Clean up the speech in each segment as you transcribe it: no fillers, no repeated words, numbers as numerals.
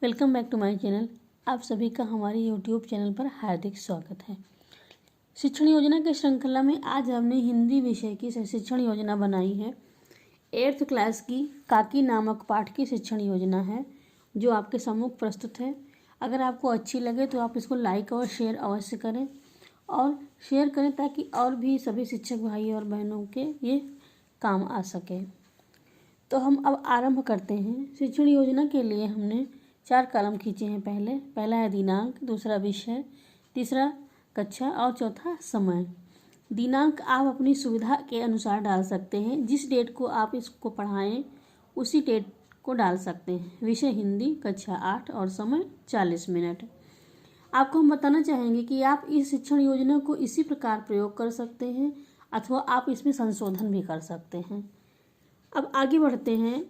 Welcome back to my channel. आप सभी का हमारे यूट्यूब चैनल पर हार्दिक स्वागत है। शिक्षण योजना के श्रृंखला में आज हमने हिंदी विषय की शिक्षण योजना बनाई है। 8th क्लास की काकी नामक पाठ की शिक्षण योजना है जो आपके सम्मुख प्रस्तुत है। अगर आपको अच्छी लगे तो आप इसको लाइक और शेयर अवश्य करें और शेयर करें ताकि और भी सभी शिक्षक भाई और बहनों के ये काम आ सके। तो हम अब आरंभ करते हैं। शिक्षण योजना के लिए हमने 4 कॉलम खींचे हैं। पहला है दिनांक, दूसरा विषय, तीसरा कक्षा और चौथा समय। दिनांक आप अपनी सुविधा के अनुसार डाल सकते हैं। जिस डेट को आप इसको पढ़ाएं उसी डेट को डाल सकते हैं। विषय हिंदी, कक्षा 8 और समय 40 मिनट। आपको हम बताना चाहेंगे कि आप इस शिक्षण योजना को इसी प्रकार प्रयोग कर सकते हैं अथवा आप इसमें संशोधन भी कर सकते हैं। अब आगे बढ़ते हैं।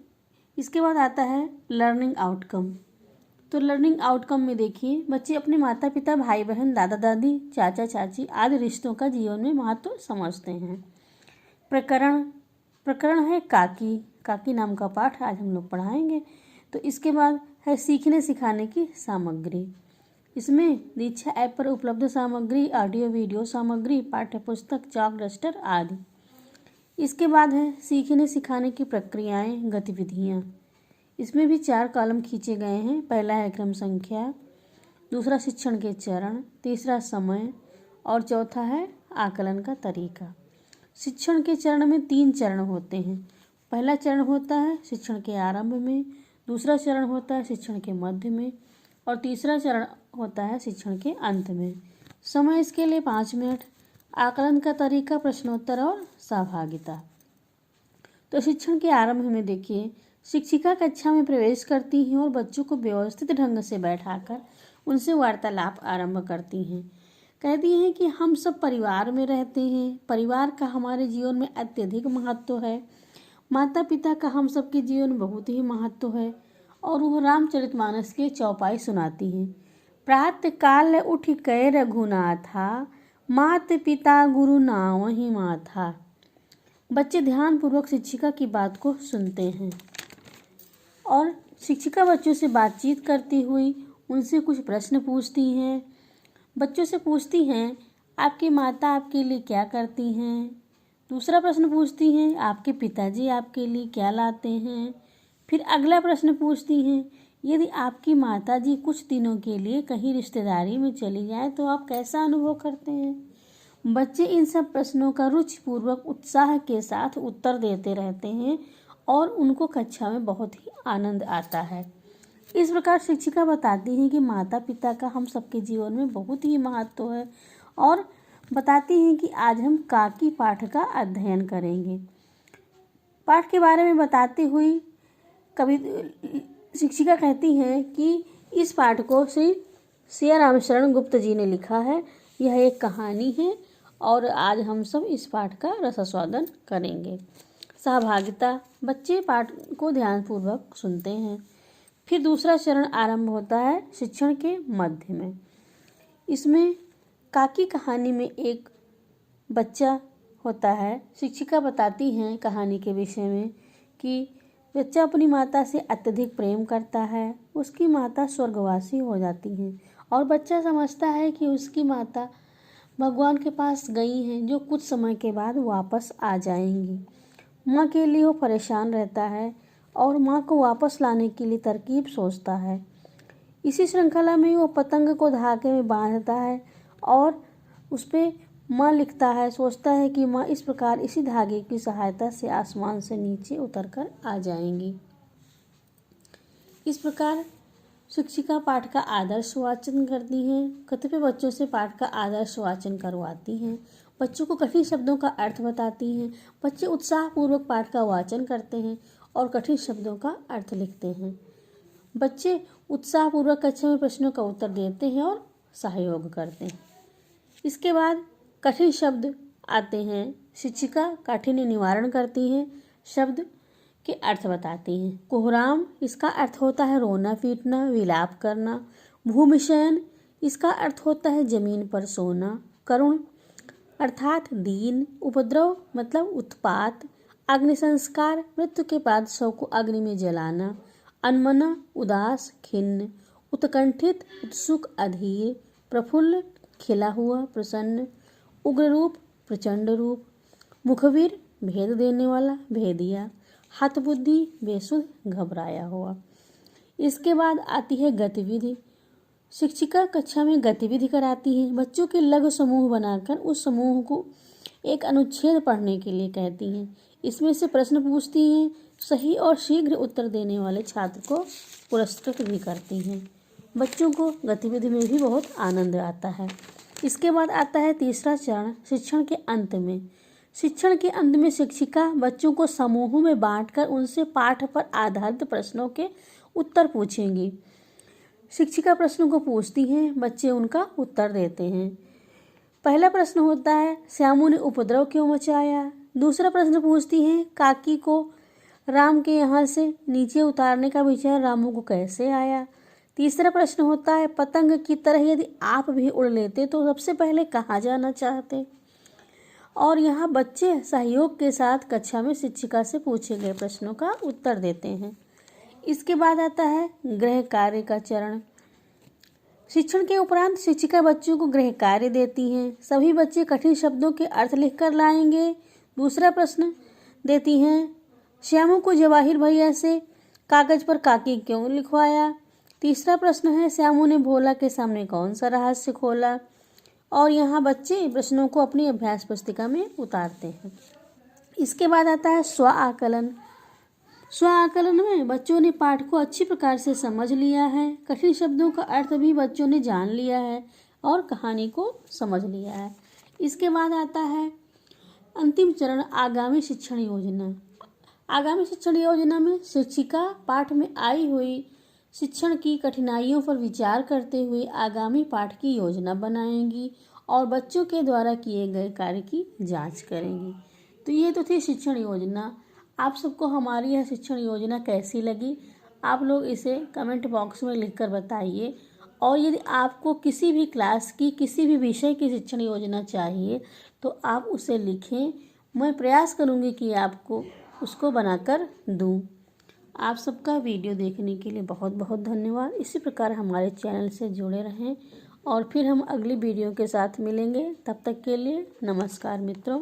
इसके बाद आता है लर्निंग आउटकम। तो लर्निंग आउटकम में देखिए, बच्चे अपने माता पिता, भाई बहन, दादा दादी, चाचा चाची आदि रिश्तों का जीवन में महत्व समझते हैं। प्रकरण है काकी नाम का पाठ आज हम लोग पढ़ाएंगे। तो इसके बाद है सीखने सिखाने की सामग्री। इसमें दीक्षा ऐप पर उपलब्ध सामग्री, ऑडियो वीडियो सामग्री, पाठ्य पुस्तक, चॉक, डस्टर आदि। इसके बाद है सीखने सिखाने की प्रक्रियाएं, गतिविधियां। इसमें भी 4 कॉलम खींचे गए हैं। पहला है क्रम संख्या, दूसरा शिक्षण के चरण, तीसरा समय और चौथा है आकलन का तरीका। शिक्षण के चरण में 3 चरण होते हैं। पहला चरण होता है शिक्षण के आरंभ में, दूसरा चरण होता है शिक्षण के मध्य में और तीसरा चरण होता है शिक्षण के अंत में। समय इसके लिए 5 मिनट। आकलन का तरीका प्रश्नोत्तर और सहभागिता। तो शिक्षण के आरंभ में देखिए, शिक्षिका कक्षा में प्रवेश करती हैं और बच्चों को व्यवस्थित ढंग से बैठाकर उनसे वार्तालाप आरंभ करती हैं। कहती हैं कि हम सब परिवार में रहते हैं, परिवार का हमारे जीवन में अत्यधिक महत्व है, माता पिता का हम सबके जीवन में बहुत ही महत्व है। और वह रामचरितमानस के चौपाई सुनाती हैं। प्रातः काल उठ कै रघुनाथा, मात पिता गुरु नावहि माथा। बच्चे ध्यानपूर्वक शिक्षिका की बात को सुनते हैं और शिक्षिका बच्चों से बातचीत करती हुई उनसे कुछ प्रश्न पूछती हैं। बच्चों से पूछती हैं, आपकी माता आपके लिए क्या करती हैं। दूसरा प्रश्न पूछती हैं, आपके पिताजी आपके लिए क्या लाते हैं। फिर अगला प्रश्न पूछती हैं, यदि आपकी माताजी कुछ दिनों के लिए कहीं रिश्तेदारी में चली जाए तो आप कैसा अनुभव करते हैं। बच्चे इन सब प्रश्नों का रुचिपूर्वक उत्साह के साथ उत्तर देते रहते हैं और उनको कक्षा में बहुत ही आनंद आता है। इस प्रकार शिक्षिका बताती हैं कि माता पिता का हम सबके जीवन में बहुत ही महत्व है और बताती हैं कि आज हम काकी पाठ का अध्ययन करेंगे। पाठ के बारे में बताते हुए कभी शिक्षिका कहती हैं कि इस पाठ को श्री सिया रामशरण गुप्त जी ने लिखा है। यह एक कहानी है और आज हम सब इस पाठ का रसास्वादन करेंगे। सहभागिता, बच्चे पाठ को ध्यानपूर्वक सुनते हैं। फिर दूसरा चरण आरंभ होता है शिक्षण के मध्य में। इसमें काकी कहानी में एक बच्चा होता है। शिक्षिका बताती हैं कहानी के विषय में कि बच्चा अपनी माता से अत्यधिक प्रेम करता है। उसकी माता स्वर्गवासी हो जाती हैं और बच्चा समझता है कि उसकी माता भगवान के पास गई हैं जो कुछ समय के बाद वापस आ जाएंगी। माँ के लिए वो परेशान रहता है और माँ को वापस लाने के लिए तरकीब सोचता है। इसी श्रृंखला में वो पतंग को धागे में बांधता है और उस पर माँ लिखता है। सोचता है कि माँ इस प्रकार इसी धागे की सहायता से आसमान से नीचे उतरकर आ जाएंगी। इस प्रकार शिक्षिका पाठ का आदर्श वाचन करती हैं। कतिपय बच्चों से पाठ का आदर्श वाचन करवाती हैं। बच्चों को कठिन शब्दों का अर्थ बताती हैं। बच्चे उत्साहपूर्वक पाठ का वाचन करते हैं और कठिन शब्दों का अर्थ लिखते हैं। बच्चे उत्साहपूर्वक कक्षा में प्रश्नों का उत्तर देते हैं और सहयोग करते हैं। इसके बाद कठिन शब्द आते हैं। शिक्षिका काठिन्य निवारण करती हैं, शब्द के अर्थ बताती हैं। कोहराम, इसका अर्थ होता है रोना पीटना, विलाप करना। भूमिशयन, इसका अर्थ होता है जमीन पर सोना। करुण अर्थात दीन। उपद्रव मतलब उत्पात। अग्नि संस्कार, मृत्यु के बाद शव को अग्नि में जलाना। अनमना, उदास, खिन्न। उत्कंठित, उत्सुक, अधीर, प्रफुल्ल, खिला हुआ, प्रसन्न, उग्र रूप, प्रचंड रूप, मुखबिर, भेद देने वाला, भेदिया, हतबुद्धि, बेसुध, घबराया हुआ। इसके बाद आती है गतिविधि। शिक्षिका कक्षा में गतिविधि कराती है। बच्चों के लघु समूह बनाकर उस समूह को एक अनुच्छेद पढ़ने के लिए कहती हैं। इसमें से प्रश्न पूछती हैं। सही और शीघ्र उत्तर देने वाले छात्र को पुरस्कृत भी करती हैं। बच्चों को गतिविधि में भी बहुत आनंद आता है। इसके बाद आता है तीसरा चरण, शिक्षण के अंत में। शिक्षण के अंत में शिक्षिका बच्चों को समूहों में बांटकर उनसे पाठ पर आधारित प्रश्नों के उत्तर पूछेंगी। शिक्षिका प्रश्नों को पूछती हैं, बच्चे उनका उत्तर देते हैं। पहला प्रश्न होता है, श्यामू ने उपद्रव क्यों मचाया। दूसरा प्रश्न पूछती हैं, काकी को राम के यहाँ से नीचे उतारने का विचार रामू को कैसे आया। तीसरा प्रश्न होता है, पतंग की तरह यदि आप भी उड़ लेते तो सबसे पहले कहाँ जाना चाहते। और यहाँ बच्चे सहयोग के साथ कक्षा में शिक्षिका से पूछे गए प्रश्नों का उत्तर देते हैं। इसके बाद आता है गृह कार्य का चरण। शिक्षण के उपरांत शिक्षिका बच्चों को गृह कार्य देती हैं। सभी बच्चे कठिन शब्दों के अर्थ लिखकर लाएंगे। दूसरा प्रश्न देती हैं, श्यामू को जवाहिर भैया से कागज पर काकी क्यों लिखवाया। तीसरा प्रश्न है, श्यामू ने भोला के सामने कौन सा रहस्य खोला। और यहाँ बच्चे प्रश्नों को अपनी अभ्यास पुस्तिका में उतारते हैं। इसके बाद आता है स्व आकलन। स्व आकलन में बच्चों ने पाठ को अच्छी प्रकार से समझ लिया है, कठिन शब्दों का अर्थ भी बच्चों ने जान लिया है और कहानी को समझ लिया है। इसके बाद आता है अंतिम चरण, आगामी शिक्षण योजना। आगामी शिक्षण योजना में शिक्षिका पाठ में आई हुई शिक्षण की कठिनाइयों पर विचार करते हुए आगामी पाठ की योजना बनाएंगी और बच्चों के द्वारा किए गए कार्य की जांच करेंगी। तो ये तो थी शिक्षण योजना। आप सबको हमारी यह शिक्षण योजना कैसी लगी, आप लोग इसे कमेंट बॉक्स में लिखकर बताइए। और यदि आपको किसी भी क्लास की किसी भी विषय की शिक्षण योजना चाहिए तो आप उसे लिखें, मैं प्रयास करूँगी कि आपको उसको बनाकर दूँ। आप सबका वीडियो देखने के लिए बहुत बहुत धन्यवाद। इसी प्रकार हमारे चैनल से जुड़े रहें और फिर हम अगली वीडियो के साथ मिलेंगे। तब तक के लिए नमस्कार मित्रों।